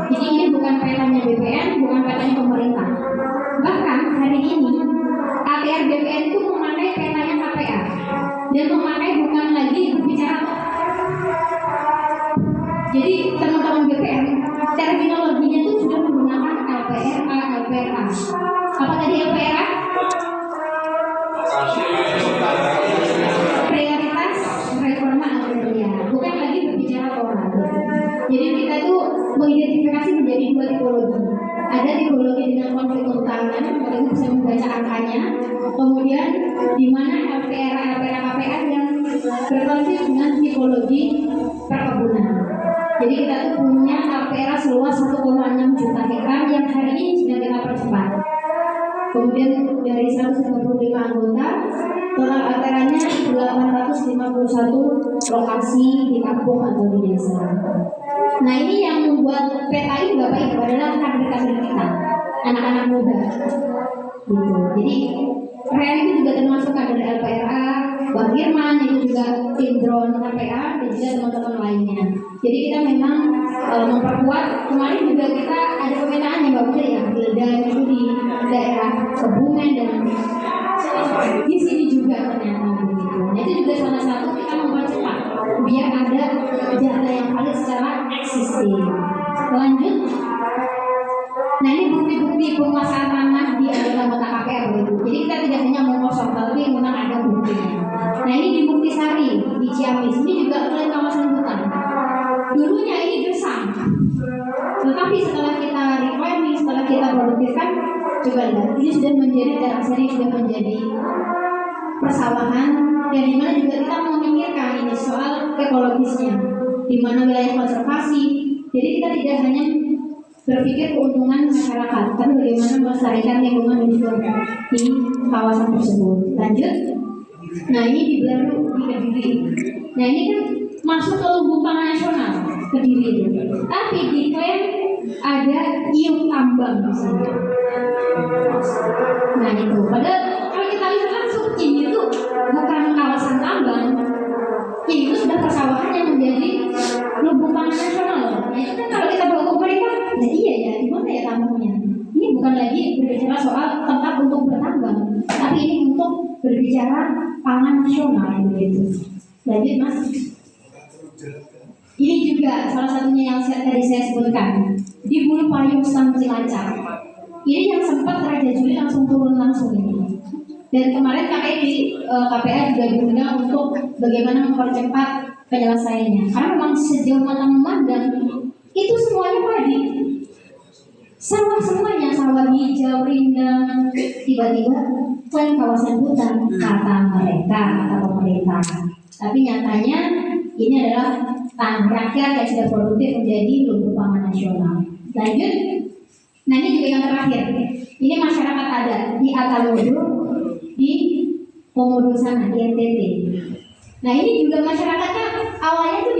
Jadi ini bukan petanya BPN, bukan petanya pemerintah. Bahkan hari ini ATR BPN itu memakai petanya KPA dan memakai bukan lagi berbicara. Jadi teman-teman BPN terminologinya itu sudah menggunakan LPRA, LPRA. Apa tadi LPRA? Prioritas reforma agraria, bukan lagi berbicara orang. Jadi kita itu mengidentifikasi menjadi dua tipologi. Ada tipologi dengan konflik keutamaan, kita bisa membaca angkanya. Kemudian di mana LPRA, LPRA KPA yang berkonflik dengan tipologi perkebunan. Jadi kita tuh punya LPRA seluas 1,6 juta hektar yang hari ini sedang kita percepat. Kemudian dari 155 anggota, total LPRA-nya 851 lokasi di kampung atau di desa. Nah ini yang membuat peta ini Bapak Ibu adalah kader-kader kita, anak-anak muda. Gitu. Jadi Ren itu juga termasuk kader LPRA, Bang Firman itu juga tim drone KPA dan juga teman-teman lainnya. Jadi kita memang memperkuat. Kemarin juga kita ada pemetaan yang bagus ya, dan itu di daerah Kebumen dan di sini juga ternyata begitu. Nah itu juga salah satu kita mempercepat biar ada data yang valid secara existing. Lanjut. Nah ini bukti-bukti penguasaan tanah di anggota KPR begitu. Jadi kita tidak hanya mengkosong, tapi memang ada buktinya. Nah ini di Bukti Sari di Ciamis, ini juga klaim kawasan hutan. Dulunya ini gersang, tetapi setelah kita reclaiming, setelah kita produktifkan, coba lihat, ini sudah menjadi daerah seri, sudah menjadi persawahan, dan dimana juga kita memikirkan ini soal ekologisnya, di mana wilayah konservasi. Jadi kita tidak hanya berpikir keuntungan masyarakat, tapi bagaimana melestarikan lingkungan hidup di kawasan tersebut. Lanjut. Nah ini di Belaru, di Kediri. Nah ini kan masuk ke Lumbung Pangan Nasional Kediri. Tapi diklaim ada iup tambang di sini. Nah itu. Padahal kalau kita lihat langsung ini tuh bukan kawasan tambang. Ini itu sudah persawahan yang menjadi Lumbung Pangan Nasional. Nah itu kan kalau kita bawa ke mereka, ya iya ya, di mana ya tambangnya? Ini bukan lagi berbicara soal tempat untuk bertambang, tapi ini untuk berbicara pangan nasional begitu. Lanjut Mas. Ini juga salah satunya yang tadi saya sebutkan di Bulu Payung Sam Cilacap. Ini yang sempat Raja Juli langsung turun langsung ini. Dan kemarin KPA juga diundang untuk bagaimana mempercepat penyelesaiannya. Karena memang sejauh mata memandang itu semuanya padi. Sawah semuanya, sawah hijau, rindang, tiba-tiba klaim kawasan hutan kata mereka, kata pemerintah. Tapi nyatanya ini adalah tanah rakyat yang sudah produktif menjadi lumbung pangan nasional. Lanjut. Nah ini juga yang terakhir. Ini masyarakat adat di Atamodo, di Komodo sana, di NTT. Nah ini juga masyarakatnya awalnya tuh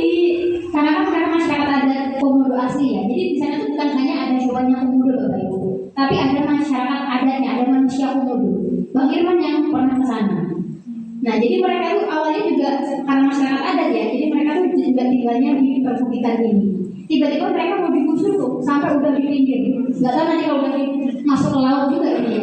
karena masyarakat adat Komodo asli ya. Jadi di sana tuh bukan hanya ada hewannya Komodo Bapak Ibu, tapi ada masyarakat adatnya, ada manusia Komodo. Bang Irman yang pernah ke sana. Nah jadi mereka tuh awalnya juga karena masyarakat adat ya, jadi mereka tuh juga tinggalnya di perbukitan ini. Tiba-tiba mereka mau digusur tuh sampai udah di pinggir. Gak tahu nanti kalau udah masuk ke laut juga ini ya.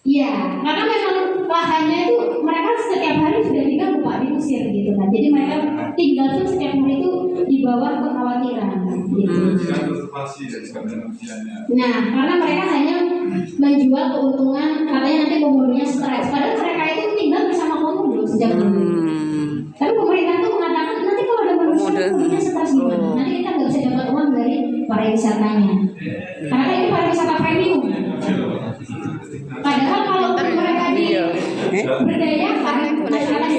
Iya, karena memang lahannya itu mereka setiap hari sudah diganggu Pak, diusir gitu kan. Jadi mereka tinggal tuh setiap hari itu di bawah kekhawatiran gitu. Nah, karena mereka hanya menjual keuntungan, katanya nanti komodonya stres. Padahal mereka itu tinggal bersama komodo sejak dulu. Tapi pemerintah tuh mengatakan nanti kalau ada manusia komodonya stres gimana? Nanti kita nggak bisa dapat uang dari pariwisatanya. Karena ini pariwisata premium. Padahal kalau mereka berdayakan, masyarakat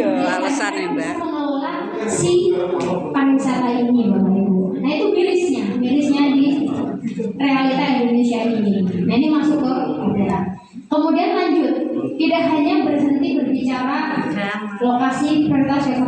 bisa mengelola si pariwisata ini Bapak Ibu. Nah itu mirisnya di realita Indonesia ini. Nah ini masuk ke daerah. Kemudian lanjut, tidak hanya berhenti berbicara lokasi prioritas